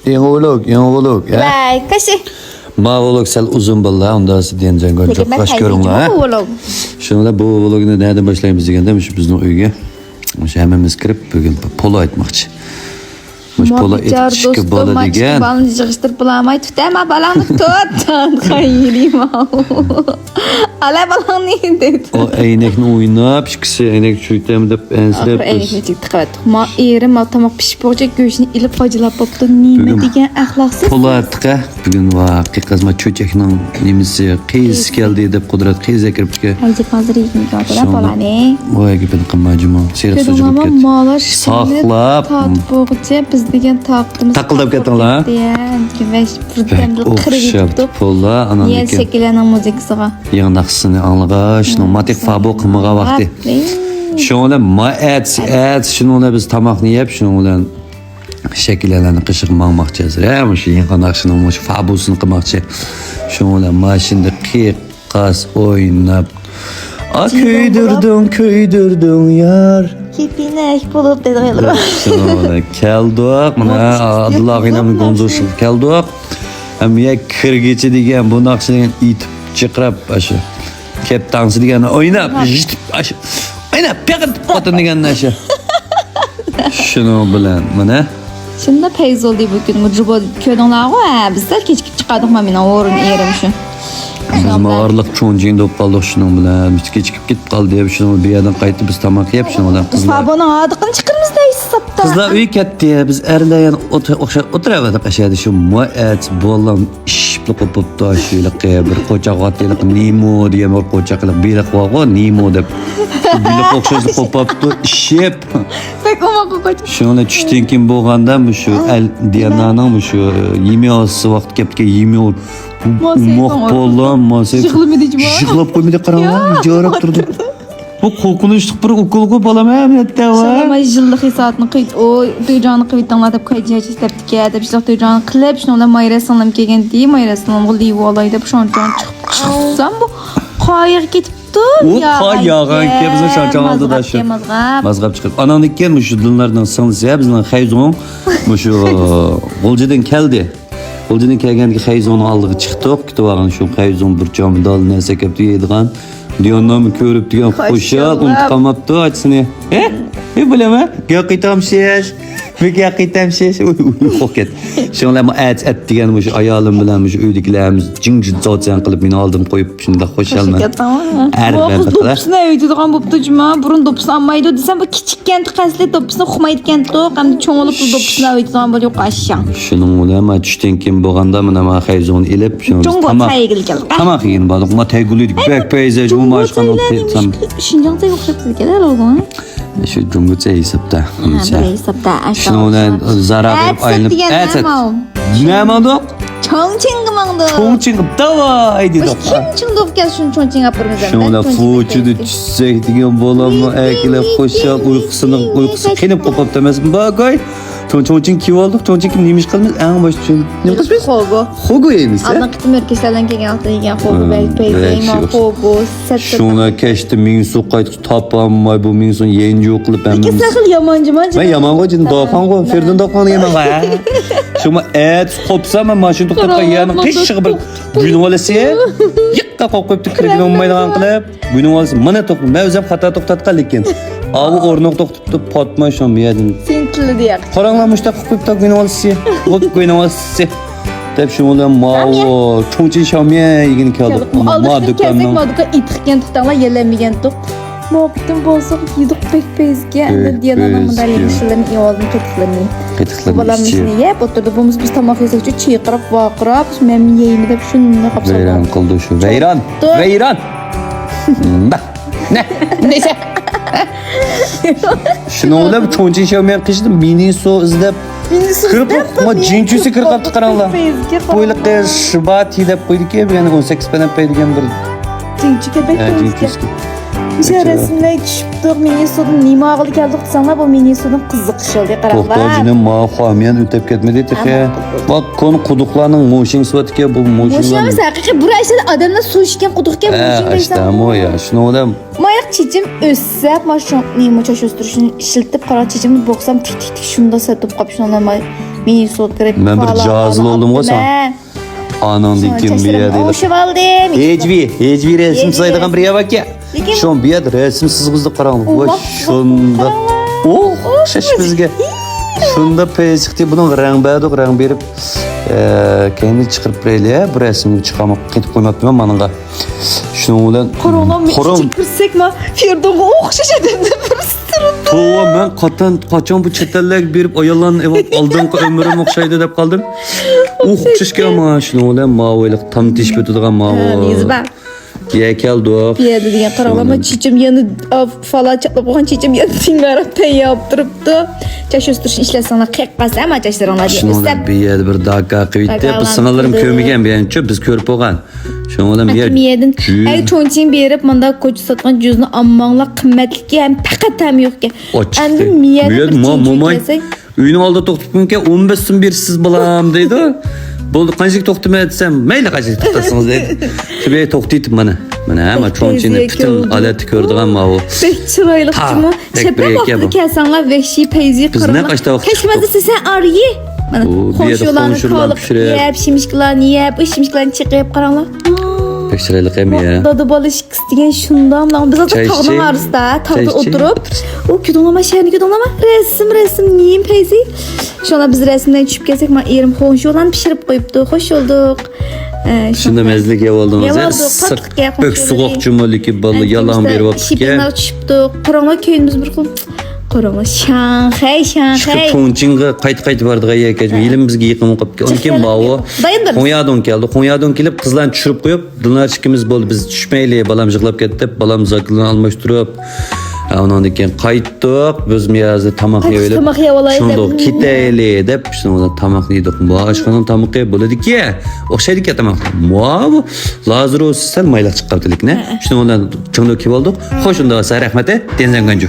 Yengoluk. Baik, kasih. Mağoluk sel uzun balla, onda diyeceğim Lekin çok baş ben görünler. bu oğlum. Şunlar bu vlogni nereden başlayımız degende şu bizning uyga. O'sha hammamiz kirib bugun polo aytmoqchi. O'sha polo aytib chiqib bola degan. Balını yig'ishtirib bilamay tutama balani tut. Xayrima. Ala balani dedi. O aynakni o'ynab, shu kishi aynak cho'ytam deb ansirab. Aynakni chiqdi. Ma erim tomoq pishib bo'lgan go'shtni ilib fojilab bo'pti. Nima degan axloqsiz. Polo aytdiqa bugun va qiqazma cho'chakning nimasi qiz keldi deb qudrat qiz kiribga. Haydi hozir yig'inglar balani. Voy gapini qilmajmo. Seriq sujib ketdi. Malash Saqlab. Tatbiqchi biz degan taqdimiz. Taqildab ketdinglar. Demak, birdan qirib Polo ananiki. Yer shekillanning muzikasiga. Yangdaqsini anlağa, şunu matik fabo qilmagan vaqti. Şunu maat şunu biz tamoqni yeb, şunu bilan shakllanani qishiq maqmoqchimiz. Ham shu yangdaqsini shu fabosini qilmoqchi. Şunu bilan mashinda qiqqas o'ynab. Kuydirding yar. Kepinak bo'lib dedi g'alaba. Şunu keldik, mana Abdullahning gonzoshi keldik. Ham yak kirgichi degan bu naqshni itib chiqirib shu kaptansi degan o'ynab o'ynab paqat xotin degan nasha shuni bilan mana Shunda payz oldi bugün mujubo ko'rdinglar-ku, bizlar kechikib chiqardik mana o'rin erim shu. biz ma'orliq cho'njing deb qoldik shuning bilan kechikib ketib qoldi deb shuni bu yerdan qaytib biz tamoq yeb shuni bilan qizlar Sabona adiqini chiqirmizda hisobda. qizlar uy ketdi biz erlar yana o'tiradi qashadi shu muat bolam ishibli qopibdi shuliqqa bir qo'chaq otliq nimo degan bir qo'chaqliq beliq bor nimo deb beliq o'xshash qopibdi ishib Tak oma qo'yib. shuni tushdan keyin bo'lganda shu Diananing shu yemoqsi vaqt kelibdi yemoq moq bolam mosay yig'lab qo'ymadi qaranglar ijarab turdi bu qo'rqinchli bir ukulga bolam ham yetdi-va Şuna yıllık hesabını qıyt, o duyacağını qıytdanlar deb qaytacaq istəbdik deb şuna duyacağını qılıb, şuna ular mayrasanlam kelgan deyim, mayrasanlam liv olaydı, bu şondan çıxsam bu qayıq ketibdi. O qayağın ki bizning şançan oldu da shu. Mazg'ab chiqib. Ananiki shu dinlardan singlisi bizning Xayzon shu G'o'ljidan keldi. G'o'ljidan kelganki Xayzonning oldiga chiqdik. Kutib olgan shu Xayzon bir jomdal narsa kelib yeydigan. Diyonlarni ko'rib degan qo'shal unutqamabdi ochsini. Bilaman, qaytamsiz. Peki qaytamsiz. Qo'rqet. Shunlarni at degan shu ayolim bilan shu uydagilarimiz jingjitsotan qilib meni oldim qo'yib shunda qo'shalman. Bu dopusni aytadigan bo'pti juma, burun dopusni olmaydi desam, bu kichikkan qasli dopusni uqmaydigan to'q, hamda cho'ng'ilib dopusni aytadigan bo'l yo'q ashyan. Shuning bilan men tushdan keyin bo'lganda mana men Xayzon ilib shuni tamoq yeyin bordik. Men taygulid bek peyzaj u mashqani o'tsam. Shinjongda o'xshab ketgan o'g'lon. Shu jumgucha hisobda. Hisobda ashyan. Shuni bilan zarar aylanib aytadi. Nima do'q? Chongqingga mangdi. Chongqing davay dedi. Kim chingdoq kel shuni Chongqing apirmiz. Shuni fochida tushsak degan bolamni aklab qo'shib uyqusi qinib qopibdi emasmi? Bagay. Chongqing kim oldik? Chongqing nima ish qilamiz? Eng bosh uchun. Nima qilamiz? Xogo yeymiz. Ana qitim erkaklardan kelgan oltin degan xogo peyzayma xogo. Shuni kechdi ming suv qaytib topolmay bu ming suv yenju qilib ham. Kesaqil yomonjima. Men yomongo jin doqon go, Ferdin doqon yeman ga. Shuma et qopsam mashina to'xtatgan yana qishig bir buyunib olasi. Yiqqa qo'yibdi kirgin olmaydigan qilib. Buyunib olasi mana to'xtab. Men o'zim xato to'xtatgan lekin. Avu o'rnoq to'xtatdi potma shu yerdan. Sen tilli deyaq. Qaranglar mushtaq qo'yibdi buyunib olasi. Buyunib olasi. Deb shu bilan mao Chongqing Xiaomi yigin keldi. Ma do'kondan itqigan to'xtanglar yelanmagan to'q. Moqtim bo'lsa yedik pek-pezga Diananing bunday ishlarni yoldan ketdilarni. Bolamni yeb o'tirdi. Biz tamoq yesak uchun chiyqirib, voqirab, men yeymi deb shuni qapsam. Vayron qildi shu. Vayron. Ne? Neyse. Shuni o'ylab Chongqing Xiaomi qishdim, mini so izlab kirib, ma jinchusi kirib qoldi qaranglar. Qo'yliqqa shibati deb qo'ydik, yana 18 padan paydigan bir jinchuga bekdi. Bize resimler düşüptük, Minnesota'nın nima ağılı geldik sana bu Minnesota'nın kızıkışı oldu To'xta qaraqlar. jinim ma xamiyan o'tib ketmadi texe. Bak kon quduqlarning mo'shin sifatga bu Moşin mo'shinlar. ama haqiqiy buraya işte adamlar su içken quduqken moşin işte deysan. mo ya. Şunu olam. Mayak çiçim össep ma şu nima çaş östürüşünü işiltip qara çiçimni boksam tik tik tik şunda satıp qap şuna Minnesota grep. Ben bir cazıl oldum o sen. Anan dikim bir yer değil. Oşup aldım. Hecvi resim saydıgan bir yer bak ya. Lekin- Şon bir yer resim sızgızdı qarang. Voy Bak, şunda. qaranglar. Oh, şaş bizge. Şunda peşikti bunun rang berip kendi çıkırıp reyle bu resmini çıkarmak ketip koymadım ben manınga. Şunu bilen Koronam Koron. içi kirsek ma Firdon'a okşaş edildi bir sırın. Tova ben kaçan bu çetellik berip ayallan ev aldığın ömrüm okşaydı dep kaldım. Okşaşke ama şunu bilen mavaylık tam tiş ötüdüğün mavay. Nizba. Yekeldik. Bir yerde diyen qaralama çiçim yanı falan çatlap qo'ygan çiçim yanı tingarab tayyap turibdi. Çaş östürüşün işləsəңlər qeqqasa ama çaşlarına Şunu deyib. bir yer bir dakika kıyıttı. Dakalan Biz sınavlarım kıldı. kömügen bir yançı biz körüp oğan. Şunu bilen bir yer. Kim yedin? Ay çonçin berip manda koçu satqan cüzünü ammanla qimmatlikka ham faqat ham yo'q ki. Endi miyada Momay. Uyning oldida to'xtatgunga 15 so'm bersiz balam deydi. Bo'ldi qanchalik to'xtamay desam, mayli qanchalik to'xtasangiz deydi. Tibey to'xtaytib mana hamma cho'nchini bütün alati ko'rdigan mavu. Bek chiroyli qizmi? tek Shepa bir vaqtida eka bu. kelsanlar vahshiy payzi Biz qarama. ne kaçta vaqt Hechmada sen aryi. Mana Bu, bir yerda qo'shyo'larni qo'shurlar qolib pishirib. yeb, shimishklarni yeb, shimishklarni chiqib qaranglar. Pek chiroyli qiyam ya. Dada balish degan shundan lan biz Çay hozir tog'ning içecek. arsida Çay tog'da içecek. o'tirib u kudonlama sherni kudonlama resim niyim payzi shuna biz resimdan tushib kelsak men erim qo'shyo'larni pishirib qo'yibdi xo'sh bo'ldik. Shunda mezlik yeb oldim Yeb hozir. oldik, Issiq qattiqga pök so'q chumoliki balla yalan berib Shipinlar o'tibga. tushibdi. Qaranglar keyinimiz bir xil qaranglar Shanxay Chiqib To'nchinga qaytib bordiga yakaj. Yilim bizga yaqin o'qib keldi. Keyin bawo. Dayındır. Qo'yadon kelib qizlarni tushirib qo'yib, dinlar ikkimiz bo'ldi. Biz tushmayli, balam yig'lab ketdi. Balam zakilni almashtirib ondan keyin qaytdik. Biz miyazda tamoq yeyib. Tamoq yeb olaylik deb. Shundoq ketayli deb shunda tamoq yedik. Boshqaning tamoqi bo'ladi-ki, o'xshaydi-ki tamoq. Bu lazır olsa mayla chiqibdilikni. Shunda chundoq kelib oldik. Xo'sh unda rahmat, Tenzanganju.